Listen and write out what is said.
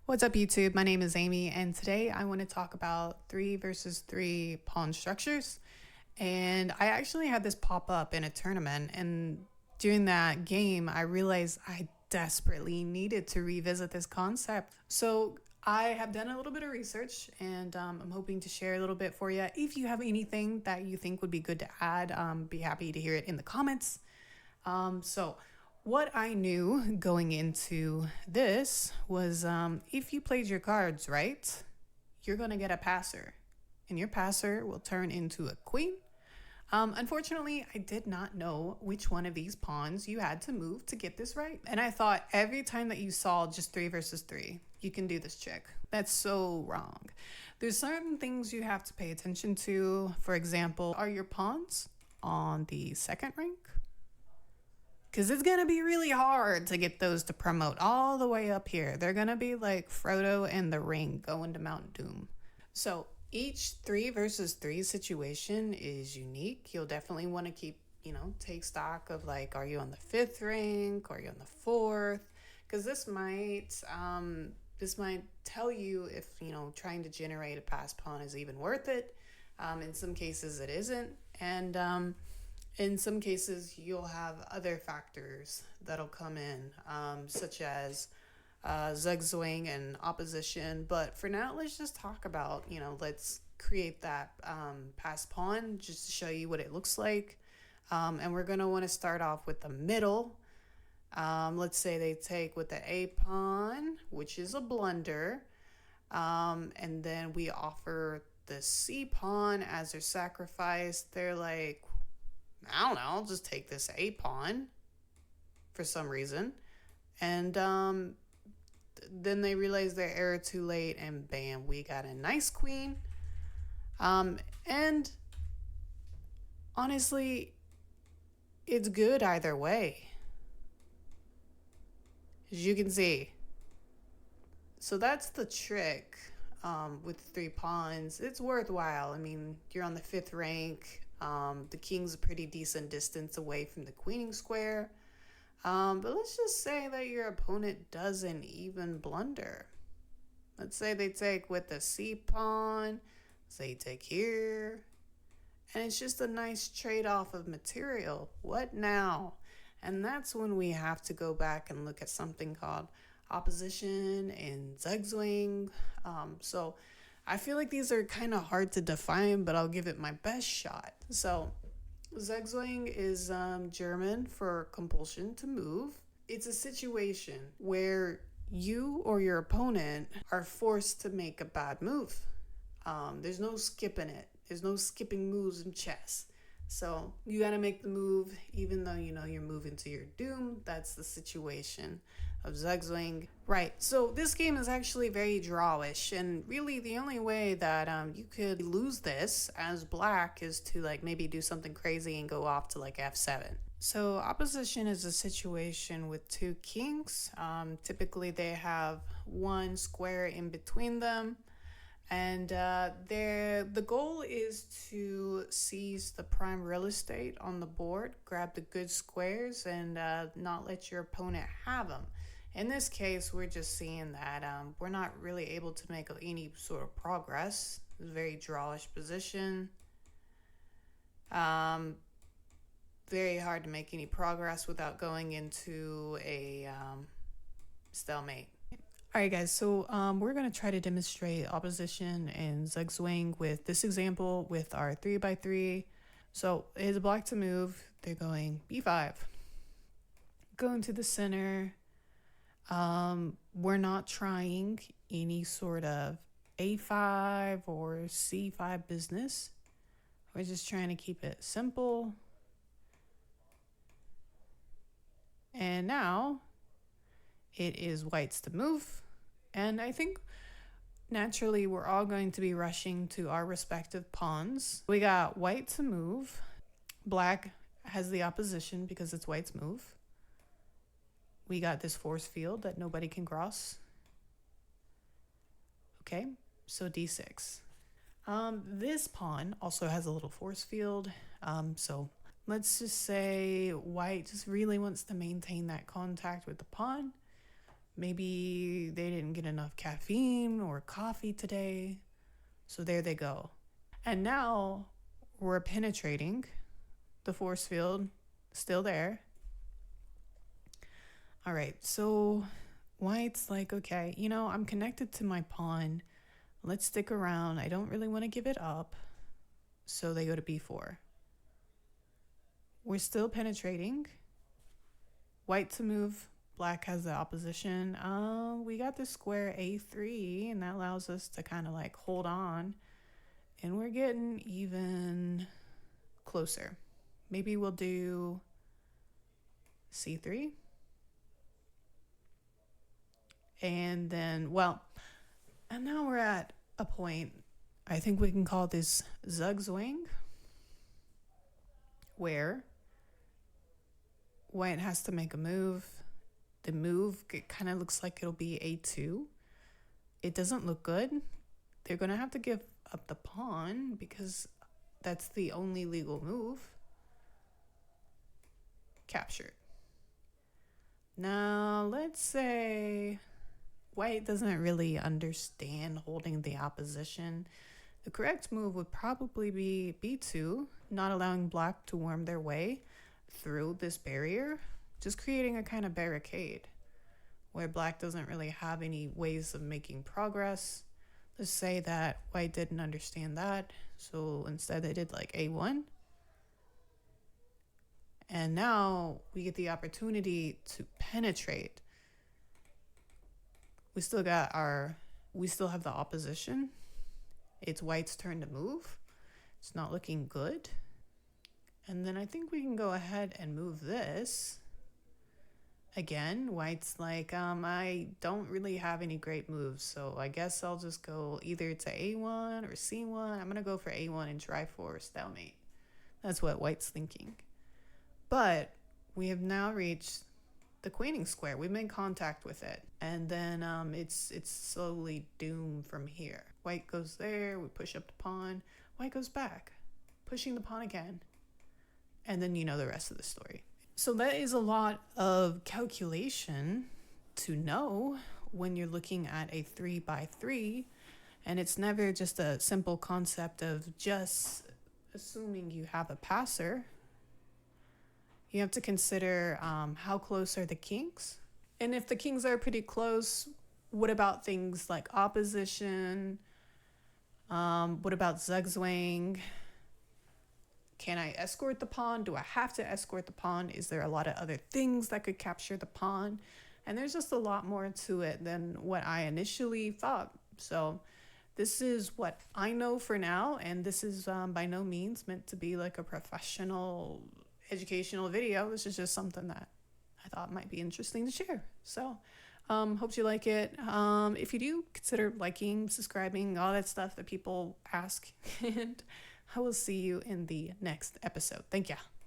What's up, YouTube? My name is Amy, and today I want to talk about 3 versus 3 pawn structures. And I actually had this pop up in a tournament, and during that game, I realized I desperately needed to revisit this concept. So I have done a little bit of research, and I'm hoping to share a little bit for you. If you have anything that you think would be good to add, be happy to hear it in the comments. So what I knew going into this was if you played your cards right, you're going to get a passer, and your passer will turn into a queen. Unfortunately, I did not know which one of these pawns you had to move to get this right. And I thought every time that you saw just 3 versus 3, you can do this trick. That's so wrong. There's certain things you have to pay attention to. For example, are your pawns on the second rank? Because it's going to be really hard to get those to promote all the way up here. They're going to be like Frodo and the Ring going to Mount Doom. So each 3 versus 3 situation is unique. You'll definitely want to take stock of like, are you on the 5th rank? Or are you on the 4th? Because this might tell you if, trying to generate a pass pawn is even worth it. In some cases it isn't. And in some cases, you'll have other factors that'll come in, such as Zugzwang and opposition. But for now, let's just talk about, let's create that pass pawn just to show you what it looks like. And we're going to want to start off with the middle. Let's say they take with the A pawn, which is a blunder. And then we offer the C pawn as their sacrifice. They're like, I don't know, I'll just take this A pawn for some reason. And then they realize their error too late, and bam, we got a nice queen. And honestly, it's good either way, as you can see. So that's the trick with 3 pawns. It's worthwhile. I mean, you're on the 5th rank. The king's a pretty decent distance away from the queening square. But let's just say that your opponent doesn't even blunder. Let's say they take with the C pawn. Say you take here. And it's just a nice trade-off of material. What now? And that's when we have to go back and look at something called opposition and Zugzwang. So I feel like these are kind of hard to define, but I'll give it my best shot. So Zugzwang is German for compulsion to move. It's a situation where you or your opponent are forced to make a bad move. There's no skipping it. There's no skipping moves in chess. So you got to make the move even though you're moving to your doom. That's the situation of Zugzwang. Right, so this game is actually very drawish, and really the only way that you could lose this as black is to maybe do something crazy and go off to f7. So opposition is a situation with 2 kings. Typically they have 1 square in between them. And the goal is to seize the prime real estate on the board, grab the good squares, and not let your opponent have them. In this case, we're just seeing that we're not really able to make any sort of progress. It's a very drawish position. Very hard to make any progress without going into a stalemate. All right, guys, so we're going to try to demonstrate opposition and Zugzwang with this example with our 3x3. So it is black to move. They're going b5. Going to the center. We're not trying any sort of a5 or c5 business. We're just trying to keep it simple. And now it is white's to move. And I think naturally we're all going to be rushing to our respective pawns. We got white to move. Black has the opposition because it's white's move. We got this force field that nobody can cross. Okay, so d6. This pawn also has a little force field. So let's just say white just really wants to maintain that contact with the pawn. Maybe they didn't get get enough caffeine or coffee today. So there they go. And now we're penetrating the force field, still there. All right, so white's like, okay, I'm connected to my pawn. Let's stick around. I don't really want to give it up. So they go to b4. We're still penetrating. White to move. Black has the opposition. We got the square a3, and that allows us to kind of like hold on. And we're getting even closer. Maybe we'll do c3. And then, and now we're at a point, I think we can call this Zugzwang, where white has to make a move. The move, it kind of looks like it'll be a2. It doesn't look good. They're going to have to give up the pawn because that's the only legal move. Captured. Now, let's say white doesn't really understand holding the opposition. The correct move would probably be b2, not allowing black to worm their way through this barrier, just creating a kind of barricade where black doesn't really have any ways of making progress. Let's say that white didn't understand that, so instead they did like a1. And now we get the opportunity to penetrate. We still have the opposition. It's white's turn to move. It's not looking good. And then I think we can go ahead and move this. Again, white's like, I don't really have any great moves, so I guess I'll just go either to a1 or c1. I'm going to go for a1 and try for stalemate. That's what white's thinking. But we have now reached the queening square. We've made contact with it. And then it's slowly doomed from here. White goes there, we push up the pawn. White goes back, pushing the pawn again. And then you know the rest of the story. So that is a lot of calculation to know when you're looking at a 3x3. And it's never just a simple concept of just assuming you have a passer. You have to consider how close are the kings. And if the kings are pretty close, what about things like opposition? What about Zugzwang? Can I escort the pawn? Do I have to escort the pawn? Is there a lot of other things that could capture the pawn? And there's just a lot more to it than what I initially thought. So this is what I know for now. And this is by no means meant to be like a professional educational video. This is just something that I thought might be interesting to share. So hope you like it. If you do, consider liking, subscribing, all that stuff that people ask. And I will see you in the next episode. Thank you.